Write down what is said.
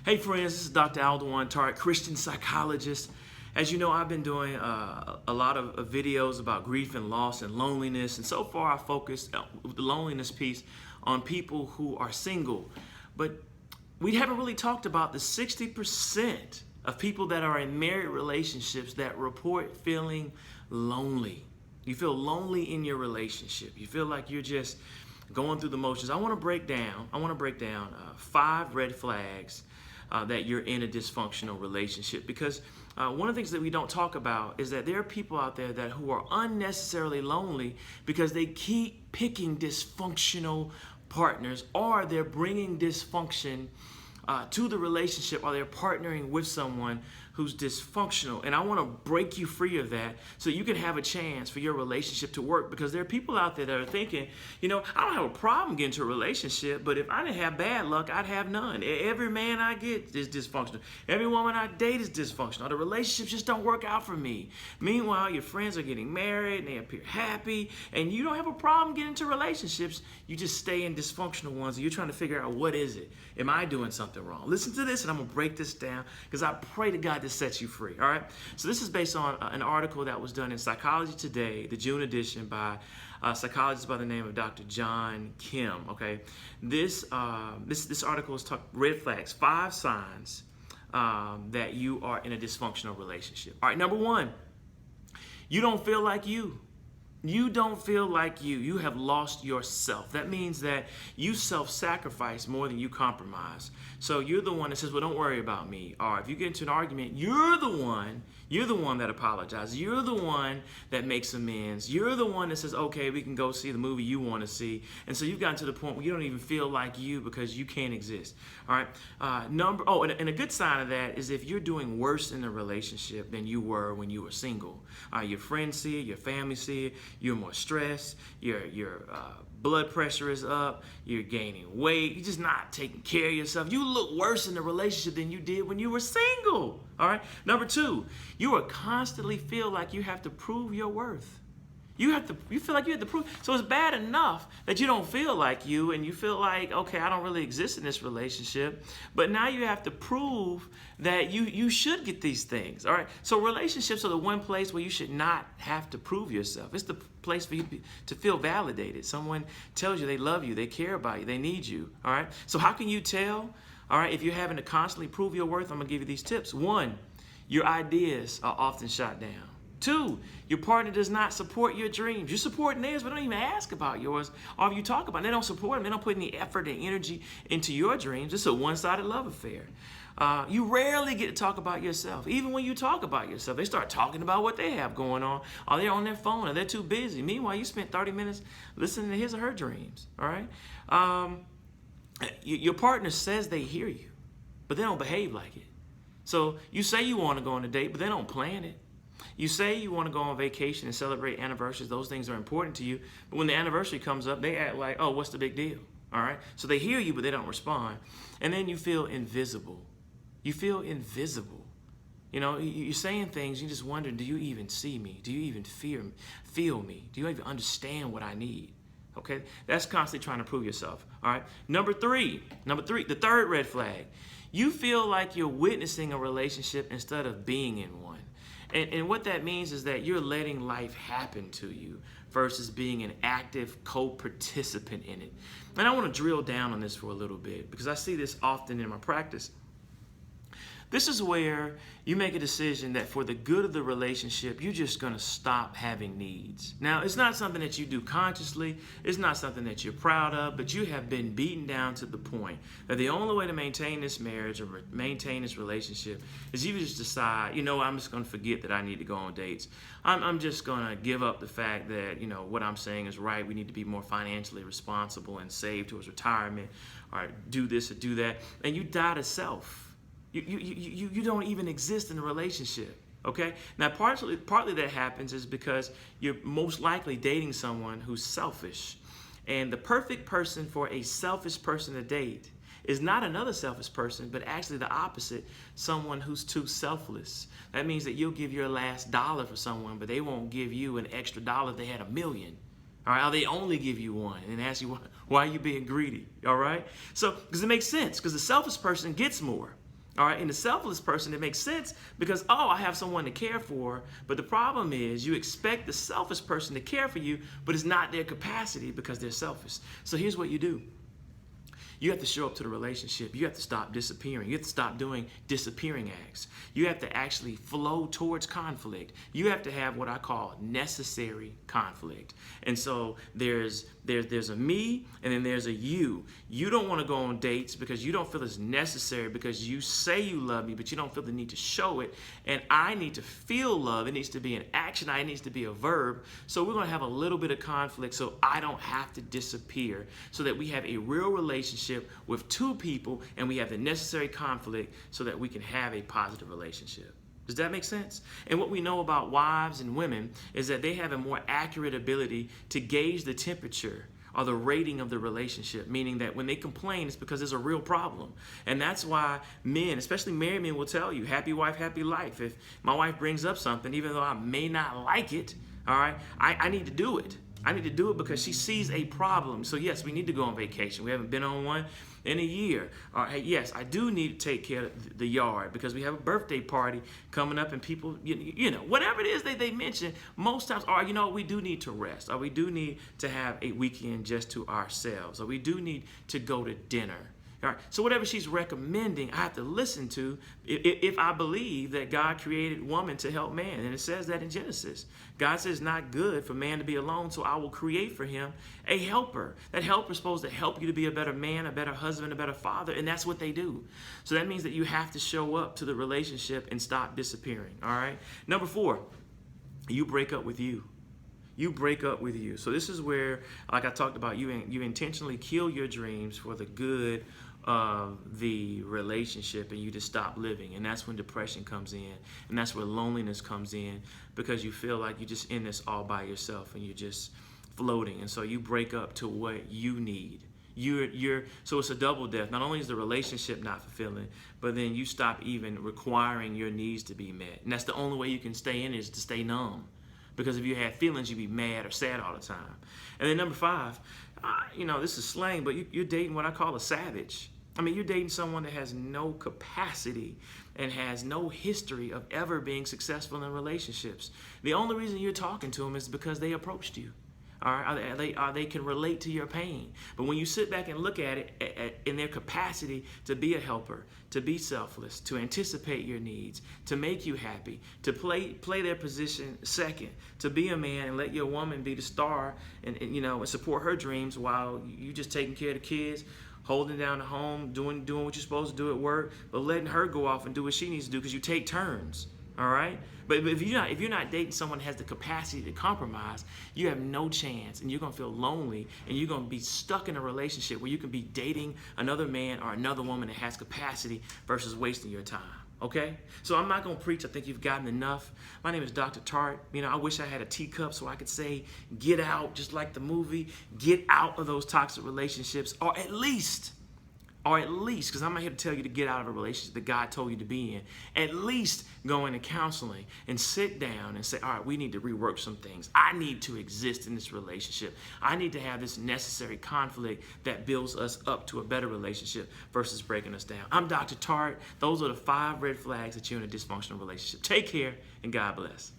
Hey friends, this is Dr. Alduan Tartt, Christian psychologist. As you know, I've been doing a lot of videos about grief and loss and loneliness, and so far I focused with the loneliness piece on people who are single. But we haven't really talked about the 60% of people that are in married relationships that report feeling lonely. You feel lonely in your relationship. You feel like you're just going through the motions. I want to break down 5 red flags that you're in a dysfunctional relationship, because one of the things that we don't talk about is that there are people out there who are unnecessarily lonely because they keep picking dysfunctional partners, or they're bringing dysfunction to the relationship, or they're partnering with someone who's dysfunctional. And I want to break you free of that so you can have a chance for your relationship to work, because there are people out there that are thinking, I don't have a problem getting into a relationship, but if I didn't have bad luck, I'd have none. Every man I get is dysfunctional. Every woman I date is dysfunctional. The relationships just don't work out for me. Meanwhile, your friends are getting married and they appear happy, and you don't have a problem getting into relationships. You just stay in dysfunctional ones, and you're trying to figure out, what is it? Am I doing something wrong? Listen to this, and I'm going to break this down, because I pray to God this sets you free. All right? So this is based on an article that was done in Psychology Today, the June edition, by a psychologist by the name of Dr. John Kim. Okay, this article is red flags, 5 signs that you are in a dysfunctional relationship. All right, number 1, you don't feel like you. You don't feel like you. You have lost yourself. That means that you self-sacrifice more than you compromise. So you're the one that says, well, don't worry about me. Or if you get into an argument, you're the one that apologizes. You're the one that makes amends. You're the one that says, okay, we can go see the movie you want to see. And so you've gotten to the point where you don't even feel like you, because you can't exist. All right. And a good sign of that is if you're doing worse in the relationship than you were when you were single. Your friends see it, your family see it. You're more stressed. Your blood pressure is up. You're gaining weight. You're just not taking care of yourself. You look worse in the relationship than you did when you were single. All right. Number 2, you will constantly feel like you have to prove your worth. You feel like you have to prove. So it's bad enough that you don't feel like you, and you feel like, okay, I don't really exist in this relationship. But now you have to prove that you should get these things. All right. So relationships are the one place where you should not have to prove yourself. It's the place for you to feel validated. Someone tells you they love you, they care about you, they need you. All right. So how can you tell? All right. If you're having to constantly prove your worth, I'm gonna give you these tips. 1, your ideas are often shot down. 2, your partner does not support your dreams. You're supporting theirs, but don't even ask about yours. Or if you talk about it, they don't support them. They don't put any effort and energy into your dreams. It's a one-sided love affair. You rarely get to talk about yourself. Even when you talk about yourself, they start talking about what they have going on, or they're on their phone, or they're too busy. Meanwhile, you spent 30 minutes listening to his or her dreams. All right? Your partner says they hear you, but they don't behave like it. So you say you want to go on a date, but they don't plan it. You say you want to go on vacation and celebrate anniversaries. Those things are important to you. But when the anniversary comes up, they act like, oh, what's the big deal? All right? So they hear you, but they don't respond. And then you feel invisible. You feel invisible. You're saying things, you just wonder, do you even see me? Do you even feel me? Do you even understand what I need? Okay? That's constantly trying to prove yourself. All right? Number three, the third red flag. You feel like you're witnessing a relationship instead of being in one. And what that means is that you're letting life happen to you versus being an active co-participant in it. And I want to drill down on this for a little bit, because I see this often in my practice. This is where you make a decision that for the good of the relationship, you're just going to stop having needs. Now, it's not something that you do consciously. It's not something that you're proud of, but you have been beaten down to the point that the only way to maintain this marriage or maintain this relationship is you just decide, I'm just going to forget that I need to go on dates. I'm just going to give up the fact that, what I'm saying is right. We need to be more financially responsible and save towards retirement, or do this or do that. And you die to self. You don't even exist in a relationship, okay? Now, partly that happens is because you're most likely dating someone who's selfish. And the perfect person for a selfish person to date is not another selfish person, but actually the opposite, someone who's too selfless. That means that you'll give your last dollar for someone, but they won't give you an extra dollar if they had $1 million. All right, or they only give you one and ask you, why are you being greedy? All right? So, because it makes sense, because the selfish person gets more. All right, in the selfless person, it makes sense because, oh, I have someone to care for. But the problem is you expect the selfish person to care for you, but it's not their capacity because they're selfish. So here's what you do. You have to show up to the relationship. You have to stop disappearing. You have to stop doing disappearing acts. You have to actually flow towards conflict. You have to have what I call necessary conflict. And so there's a me and then there's a you. You don't want to go on dates because you don't feel it's necessary because you say you love me, but you don't feel the need to show it. And I need to feel love. It needs to be an action. It needs to be a verb. So we're going to have a little bit of conflict so I don't have to disappear, so that we have a real relationship with two people and we have the necessary conflict so that we can have a positive relationship. Does that make sense? And what we know about wives and women is that they have a more accurate ability to gauge the temperature or the rating of the relationship, meaning that when they complain, it's because there's a real problem. And that's why men, especially married men, will tell you, happy wife, happy life. If my wife brings up something, even though I may not like it, all right, I need to do it. I need to do it because she sees a problem. So yes, we need to go on vacation. We haven't been on one in a year. Hey, yes, I do need to take care of the yard because we have a birthday party coming up and people, you know, whatever it is they mention, most times, or you know, we do need to rest, or we do need to have a weekend just to ourselves, or we do need to go to dinner. All right. So whatever she's recommending, I have to listen to if I believe that God created woman to help man. And it says that in Genesis. God says it's not good for man to be alone, so I will create for him a helper. That helper is supposed to help you to be a better man, a better husband, a better father, and that's what they do. So that means that you have to show up to the relationship and stop disappearing. All right. Number 4, you break up with you. You break up with you. So this is where, like I talked about, you intentionally kill your dreams for the good of the relationship, and you just stop living. And that's when depression comes in, and that's where loneliness comes in, because you feel like you're just in this all by yourself and you're just floating. And so you break up to what you need. So it's a double death. Not only is the relationship not fulfilling, but then you stop even requiring your needs to be met. And that's the only way you can stay in, is to stay numb. Because if you had feelings, you'd be mad or sad all the time. And then number 5, you know, this is slang, but you're dating what I call a savage. I mean, you're dating someone that has no capacity and has no history of ever being successful in relationships. The only reason you're talking to them is because they approached you. All right, they can relate to your pain. But when you sit back and look at it in their capacity to be a helper, to be selfless, to anticipate your needs, to make you happy, to play their position second, to be a man and let your woman be the star and you know, and support her dreams while you just taking care of the kids, holding down the home, doing what you're supposed to do at work, but letting her go off and do what she needs to do because you take turns. All right, but if you're not dating someone that has the capacity to compromise, you have no chance, and you're gonna feel lonely, and you're gonna be stuck in a relationship where you can be dating another man or another woman that has capacity versus wasting your time. Okay, so I'm not gonna preach. I think you've gotten enough. My name is Dr. Tartt. You know, I wish I had a teacup so I could say, get out, just like the movie, get out of those toxic relationships, or at least, because I'm not here to tell you to get out of a relationship that God told you to be in, at least go into counseling and sit down and say, all right, we need to rework some things. I need to exist in this relationship. I need to have this necessary conflict that builds us up to a better relationship versus breaking us down. I'm Dr. Tartt. Those are the 5 red flags that you're in a dysfunctional relationship. Take care, and God bless.